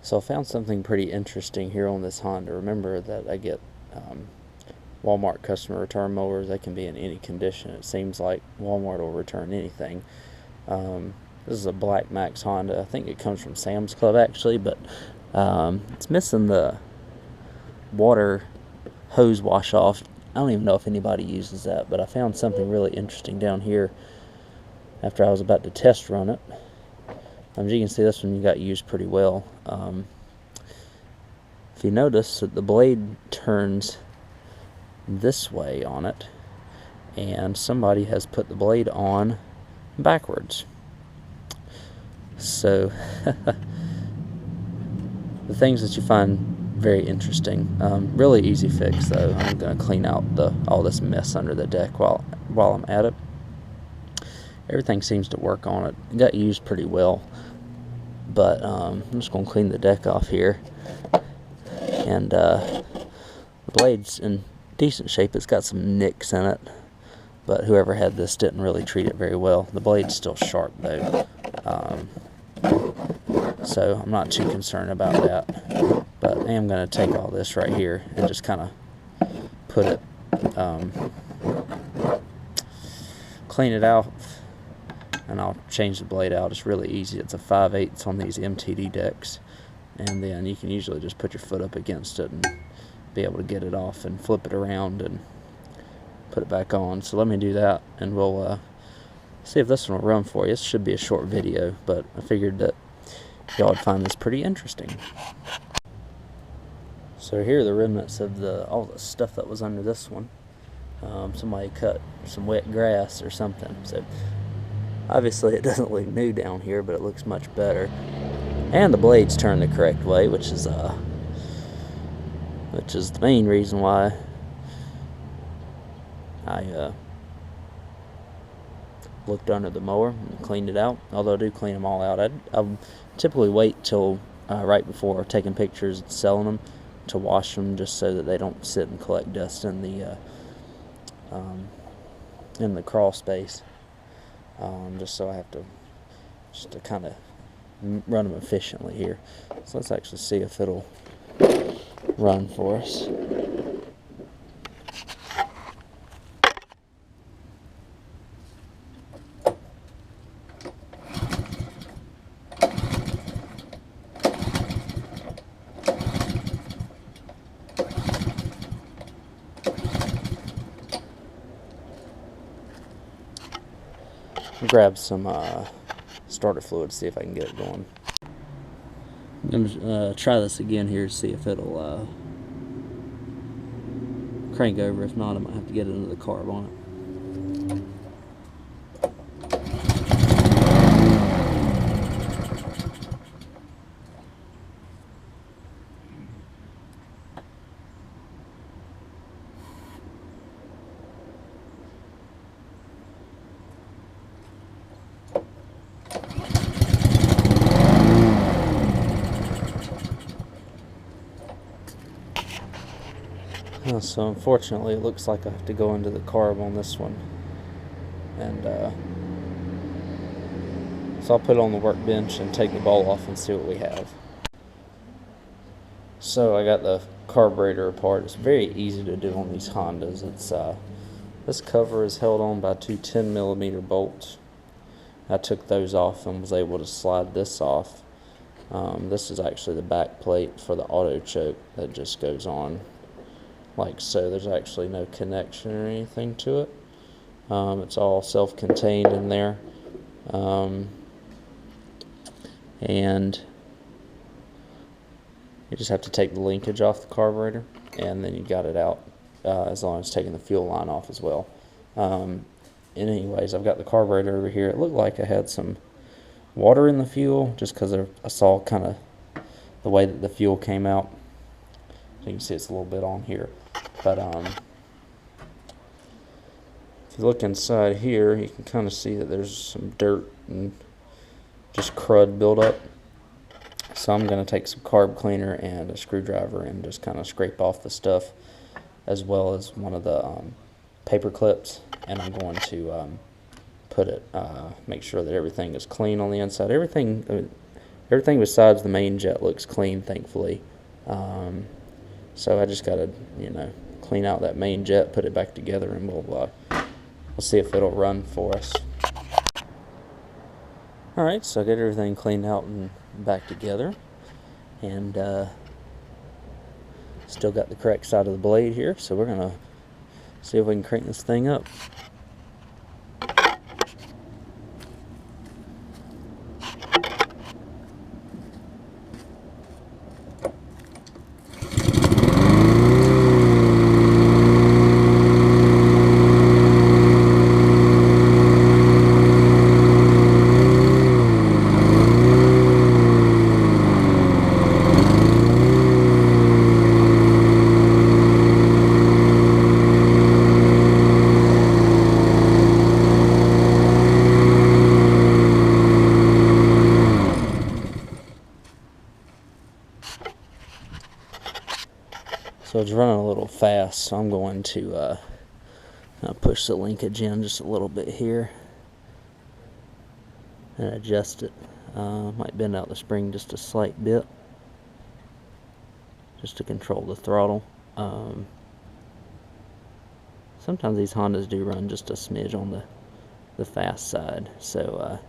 So I found something pretty interesting here on this Honda. Remember that I get Walmart customer return mowers. They can be in any condition. It seems like Walmart will return anything. This is a Black Max Honda. I think it comes from Sam's Club actually, but it's missing the water hose wash off. I don't even know if anybody uses that, but I found something really interesting down here after I was about to test run it. As you can see, this one got used pretty well. If you notice that the blade turns this way on it, and somebody has put the blade on backwards. So the things that you find very interesting. Really easy fix though. I'm going to clean out all this mess under the deck while I'm at it. Everything seems to work on it. It got used pretty well, but I'm just going to clean the deck off here. And the blade's in decent shape. It's got some nicks in it, but whoever had this didn't really treat it very well. The blade's still sharp though, so I'm not too concerned about that. But I am going to take all this right here and just kind of put it, clean it out, and I'll change the blade out. It's really easy. It's a 5/8 on these MTD decks, and then you can usually just put your foot up against it and be able to get it off and flip it around and put it back on. So let me do that, and we'll see if this one will run for you. This should be a short video, but I figured that y'all would find this pretty interesting. So here are the remnants of all the stuff that was under this one. Somebody cut some wet grass or something. So obviously it doesn't look new down here, but it looks much better. And the blade's turned the correct way, which is the main reason why I looked under the mower and cleaned it out. Although I do clean them all out. I typically wait till right before taking pictures and selling them to wash them, just so that they don't sit and collect dust in the crawl space. Just so I have to kind of run them efficiently here. So let's actually see if it'll run for us. Grab some starter fluid, see if I can get it going. I'm going to try this again here, see if it'll crank over. If not, I might have to get it into the carb on it. So unfortunately it looks like I have to go into the carb on this one, and so I'll put it on the workbench and take the ball off and see what we have. So I got the carburetor apart. It's very easy to do on these Hondas. It's this cover is held on by two 10mm bolts. I took those off and was able to slide this off. This is actually the back plate for the auto choke that just goes on like so. There's actually no connection or anything to it. It's all self-contained in there, and you just have to take the linkage off the carburetor, and then you got it out, as long as taking the fuel line off as well. Anyways, I've got the carburetor over here. It looked like I had some water in the fuel just because I saw kind of the way that the fuel came out. So you can see it's a little bit on here. But if you look inside here, you can kind of see that there's some dirt and just crud buildup. So I'm going to take some carb cleaner and a screwdriver and just kind of scrape off the stuff, as well as one of the paper clips, and I'm going to put it, make sure that everything is clean on the inside. Everything, Everything besides the main jet looks clean, thankfully. So I just gotta, clean out that main jet, put it back together, and we'll see if it'll run for us. Alright, so I got everything cleaned out and back together, and still got the correct side of the blade here, so we're gonna see if we can crank this thing up. So it's running a little fast, so I'm going to push the linkage in just a little bit here and adjust it. Might bend out the spring just a slight bit, just to control the throttle. Sometimes these Hondas do run just a smidge on the fast side, so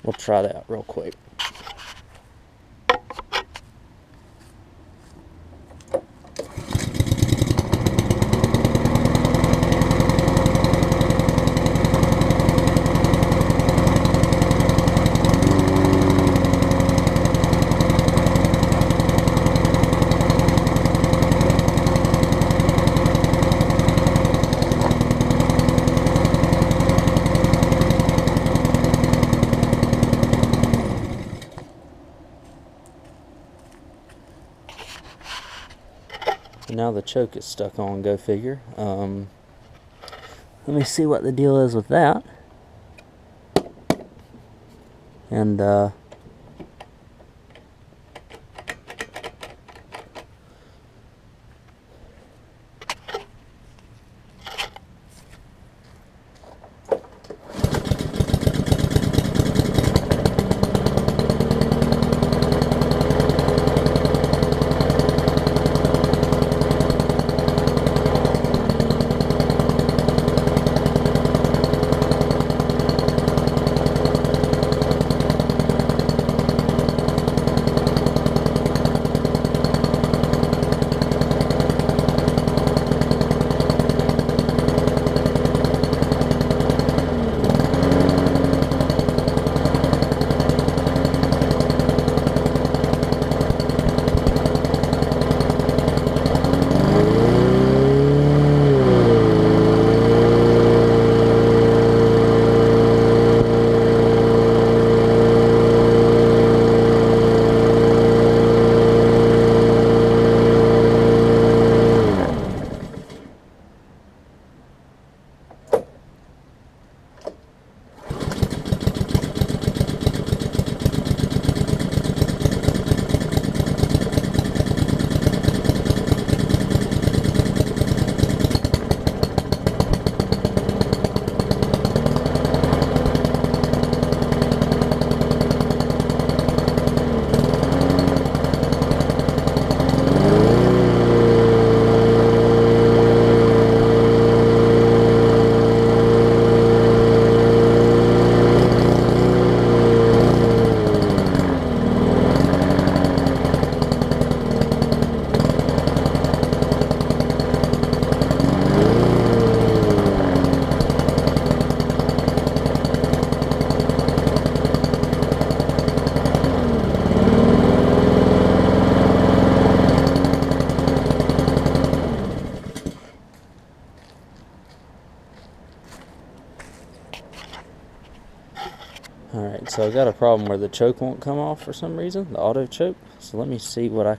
we'll try that real quick. Now the choke is stuck on, go figure. Let me see what the deal is with that. And Alright, so I got a problem where the choke won't come off for some reason, the auto choke. So let me see what I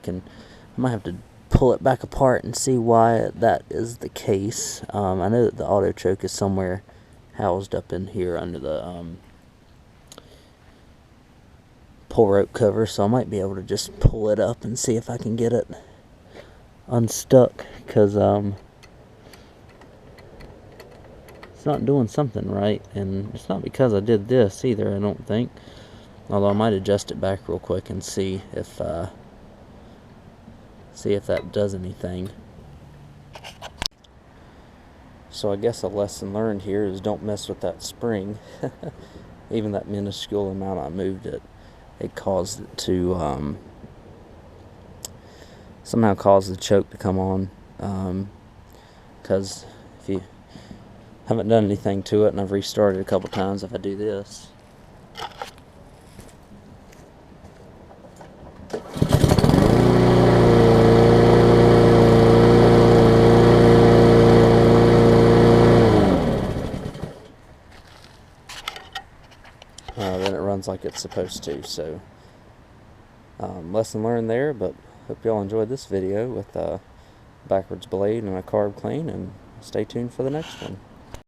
might have to pull it back apart and see why that is the case. I know that the auto choke is somewhere housed up in here under the pull rope cover, so I might be able to just pull it up and see if I can get it unstuck, because it's not doing something right, and it's not because I did this either, I don't think, although I might adjust it back real quick and see if that does anything. So I guess a lesson learned here is don't mess with that spring. Even that minuscule amount I moved it, it caused it to somehow caused the choke to come on, because if you haven't done anything to it, and I've restarted a couple times, if I do this, then it runs like it's supposed to. So lesson learned there, but hope y'all enjoyed this video with a backwards blade and a carb clean, and stay tuned for the next one.